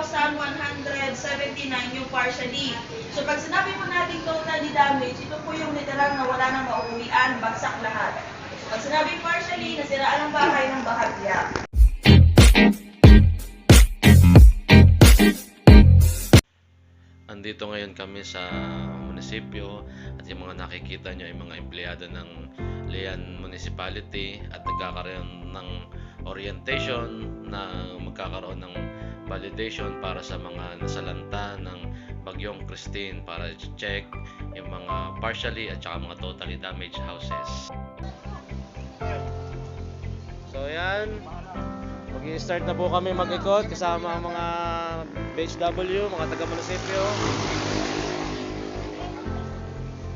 1,179 yung partially. So pag sinabi po natin totally damage, ito po yung literal na wala nang mauuwian, bagsak lahat. So pag sinabi partially, nasiraan ang bahay ng bahagya. Andito ngayon kami sa munisipyo at yung mga nakikita nyo ay mga empleyado ng Lian Municipality at nagkakaroon ng orientation na magkakaroon ng validation para sa mga nasalanta ng Bagyong Christine para check yung mga partially at saka mga totally damaged houses. So yan, mag-i-start na po kami mag-ikot kasama ang mga BHW, mga taga-munisipyo.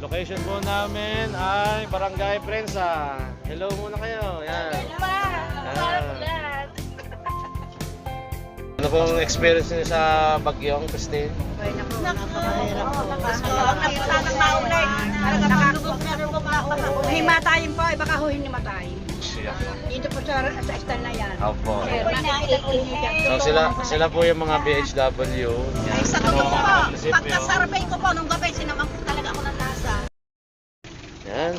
Location po namin ay Barangay Prensa. Hello muna kayo. Yan. Ano pong experience niyo sa Bagyong Christine? Himatayin po, baka ho hinimatayin. Dito po sa style na yan. Opo. Nakikita po niyo dyan. So sila po yung mga BHW. Ay, sa totoo po, pagka-survey ko po nung gabi, sinamang po talaga ako ng tasa. Yan.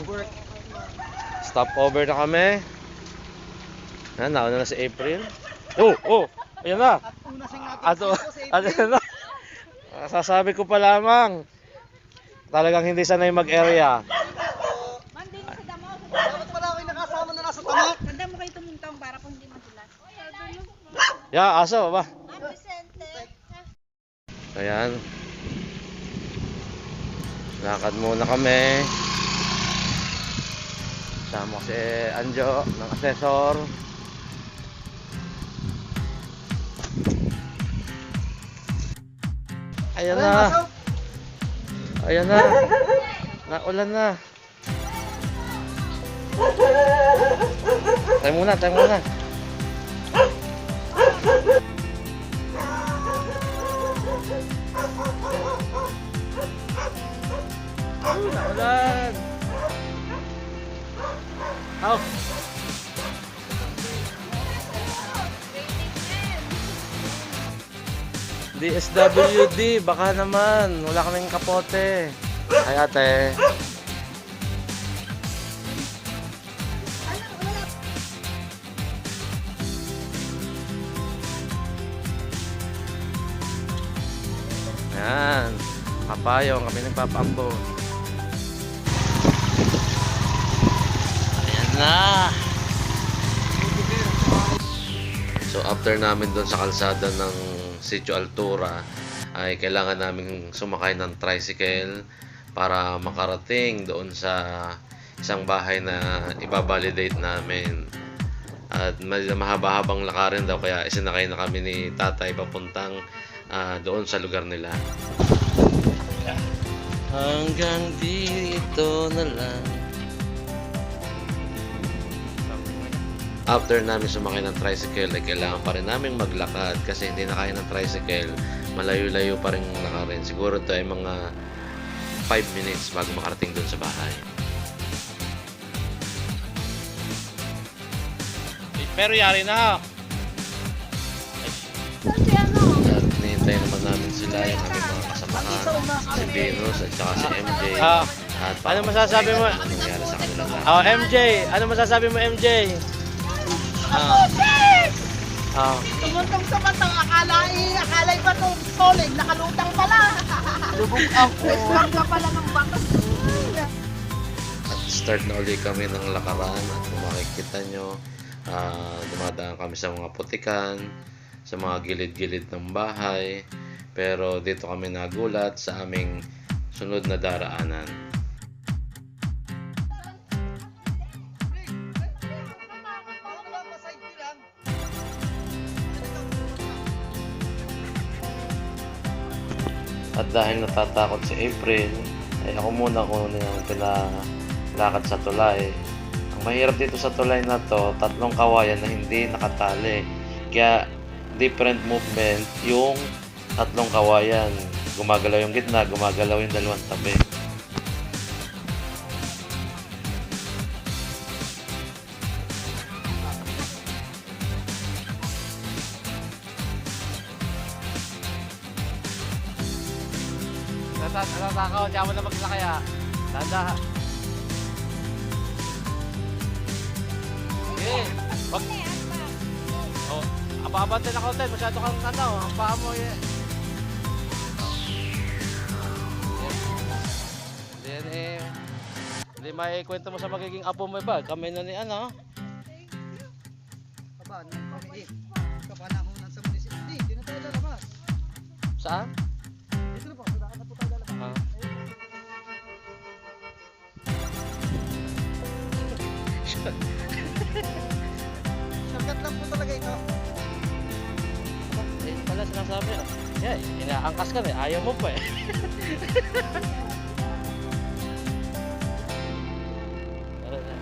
Stop over na kami. Yan, nauna na si April. Oh! Ayan na! Ato na! Sasabi ko pa lamang. Talagang hindi sanay mag-area. Dapat pala ako yung nakasama na nasa tamak. Tanda mo kayo tumuntong para kung hindi madulas. Ya, aso ba? Ayan. Lakad muna kami. Sama si Anjo ng assessor. Ayan na. Ayan na. Naulan na. Tayo muna. Naulan. Aw. DSWD, baka naman. Wala kaming kapote. Ay ate. Ayan. Kapayong, kami nagpapampo. Ayan na. So after namin doon sa kalsada ng Sitio Altura ay kailangan namin sumakay ng tricycle para makarating doon sa isang bahay na ibabalidate namin. At mahaba-habang lakarin daw kaya isinakay na kami ni tatay papuntang doon sa lugar nila. Hanggang dito na lang. After namin sumakay ng tricycle ay kailangan pa rin namin maglakad kasi hindi na kaya ng tricycle, malayo-layo pa rin lakarin. Siguro ito ay mga 5 minutes bago makarating doon sa bahay. Pero yari na. At hinihintay naman namin sila yung aming mga kasamahan, si Venus at saka si MJ. At ano masasabi mo? Ano nangyari sa kanila lahat? MJ! Ano masasabi mo, MJ? Tumuntong sa batang akala'y ba itong solid, nakalutang pala. Lubog ako. Lang ka pala ng bato. At start na uli kami ng lakaran at kung makikita nyo, dumadaan kami sa mga putikan, sa mga gilid-gilid ng bahay, pero dito kami nagulat sa aming sunod na daraanan. At dahil natatakot si April, ay ako muna kunin ang pinalakad sa tulay. Ang mahirap dito sa tulay na to, 3 kawayan na hindi nakatali. Kaya different movement yung 3 kawayan. Gumagalaw yung gitna, gumagalaw yung 2 tabi. Natakaw, siya mo na maglakay ha. Tanda. Eh, wag. Oh, ababante na konti, masyado kang ang paa mo eh. Then hindi may kwento mo sa magiging apo mo ba? Kami na ni ano? Aba, nang kami kapanahonan sa munisipyo. Hindi na tayo lalabas. Saan? Dito na po, sa daan na po tayo lalabas. Ah. Shortcut lang po talaga ito. Eh, pala sinasabi ah. Yeah, inaangkas ka na eh. Ayaw mo pa eh. Tara na.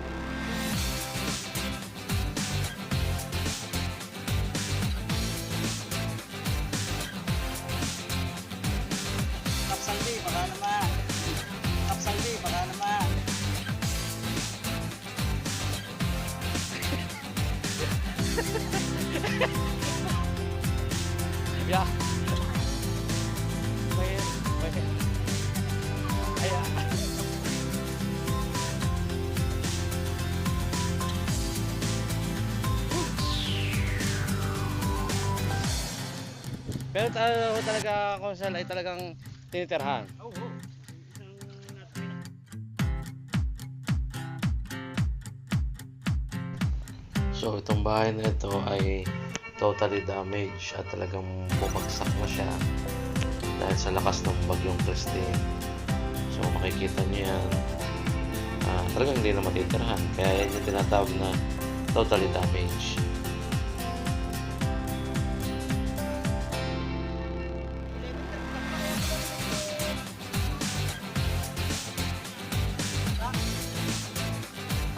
Kapsaldi, baka naman. Kapsaldi, baka naman. Yeah. May ay pero talaga kung saan ay talagang tinitirhan. Oo. So itong bahay na ito ay totally damaged at talagang bumagsak na siya dahil sa lakas ng bagyong Christine. So makikita niyo yan, talagang hindi na matitirahan, kaya yan yung tinatawag na totally damaged.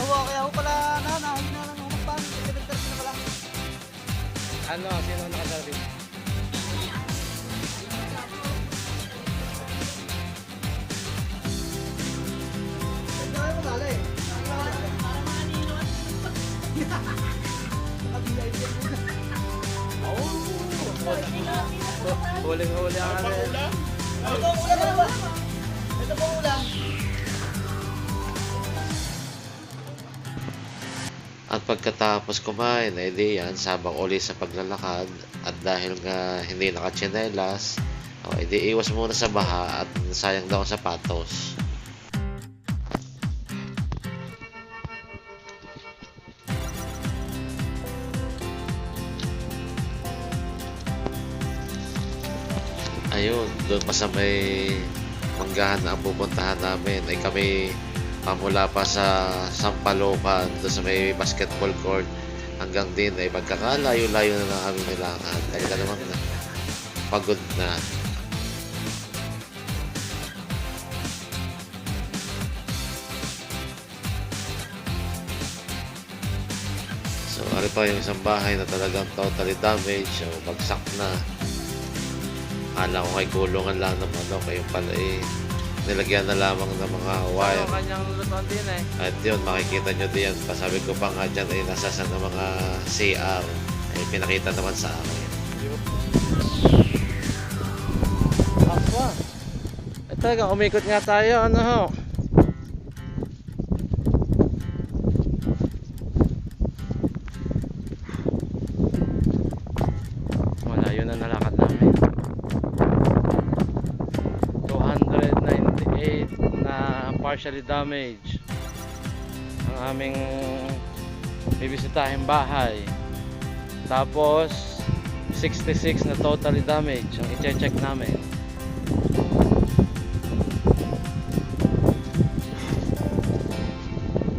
Oo, kaya ako pala nahuli na lang ako pa. Elementary na pala. Ano, sino nakasabi? Hindi kayo magala eh. Naka-VIP yan muna. Huling-huli ang ano. Ito po ulam ba? Ito po ulam. At pagkatapos kumain, ay di yan, sabak uli sa paglalakad. At dahil nga hindi nakatsinelas, ay di iwas muna sa baha at sayang daw ang sapatos. Ayun, doon pa sa may manggahan na ang pupuntahan namin ay kami pamula pa sa Sampalocan doon sa may basketball court hanggang din ay pagkakalayo-layo na ng aming nilakad dahil naman pagod na. So ano pa yung isang bahay na talagang totally damaged o bagsak na. Akala ko kay kulungan lang ng ano, kayo pala eh nilagyan na lamang ng mga wire. Ano kanyang lutuan din eh. At yun, makikita nyo din yan. Pasabi ko pa nga dyan ay nasa sa mga CR. Ay pinakita naman sa akin. Apa? Eh talaga, umikot nga tayo. Ano ho? Malayo na nalakad namin. 298 na partially damaged ang aming bibisitahin bahay. Tapos 66 na totally damaged ang i-check namin.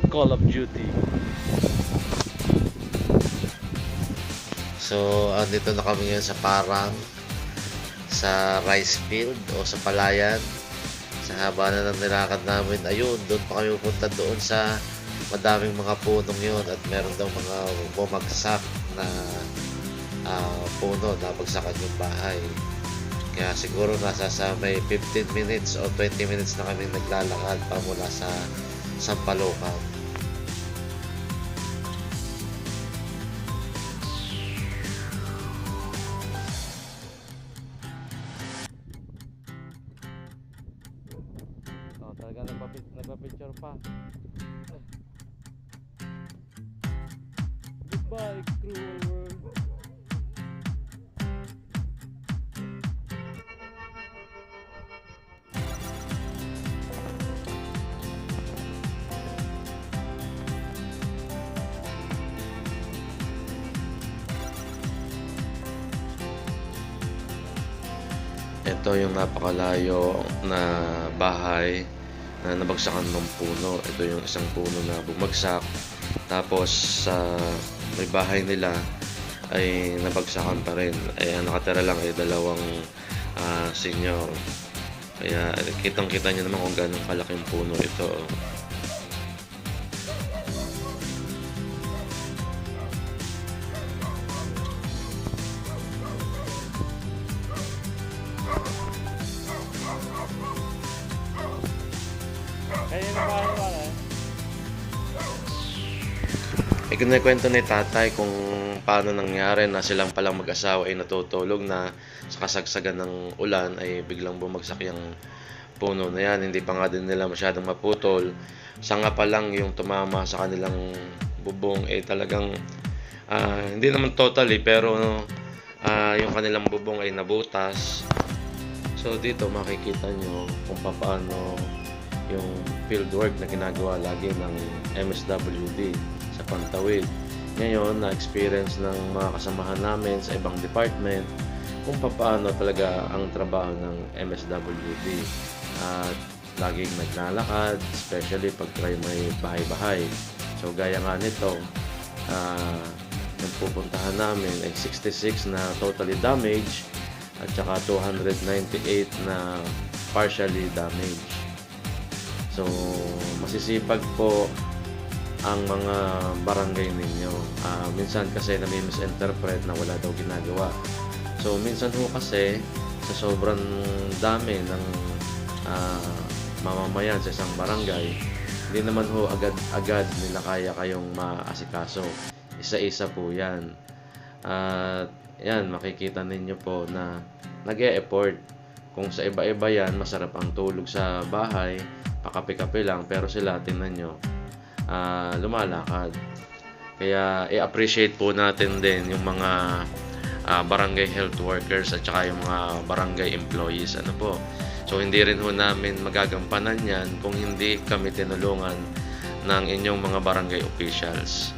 Call of Duty. So, andito na kami ngayon sa Parang, sa rice field o sa palayan. Sa haba na ng nilakad namin, ayun, doon pa kami pupunta doon sa madaming mga punong yun at meron daw mga bumagsak na puno na bagsakan yung bahay. Kaya siguro nasa sa may 15 minutes o 20 minutes na kami naglalakad pa mula sa Sampalocan. Nagpa-picture pa. Goodbye, cruel world. Ito yung napakalayo na bahay na nabagsakan ng puno. Ito yung isang puno na bumagsak. Tapos sa may bahay nila ay nabagsakan pa rin. Ay ang nakatira lang ay dalawang senior. Kaya kitang-kita niyo naman kung gaano kalaking puno ito. Kaya yung bahay wala eh. Kinikwento ni tatay kung paano nangyari na silang palang mag-asawa ay natutulog na sa kasagsagan ng ulan ay biglang bumagsak yung puno na yan. Hindi pa nga din nila masyadong maputol. Sanga pa lang yung tumama sa kanilang bubong ay talagang hindi naman totally pero yung kanilang bubong ay nabutas. So dito makikita nyo kung paano yung fieldwork na ginagawa lagi ng MSWD sa Pantawid. Ngayon, na-experience ng mga kasamahan namin sa ibang department kung paano talaga ang trabaho ng MSWD. At laging naglalakad, especially pag may bahay-bahay. So gaya nga nito, yung pupuntahan namin ay 66 na totally damaged at saka 298 na partially damaged. So, masisipag po ang mga barangay ninyo. Minsan kasi nami-misinterpret na wala daw ginagawa. So, minsan ho kasi sa sobrang dami ng mamamayan sa isang barangay, hindi naman ho agad-agad nila kaya kayong maasikaso. Isa-isa po yan. At yan, makikita ninyo po na nag-e-effort. Kung sa iba-iba yan, masarap ang tulog sa bahay, pakape-kape lang, pero sila, tingnan nyo, lumalakad. Kaya i-appreciate po natin din yung mga barangay health workers at saka yung mga barangay employees. Ano po? So hindi rin ho namin magagampanan yan kung hindi kami tinulungan ng inyong mga barangay officials.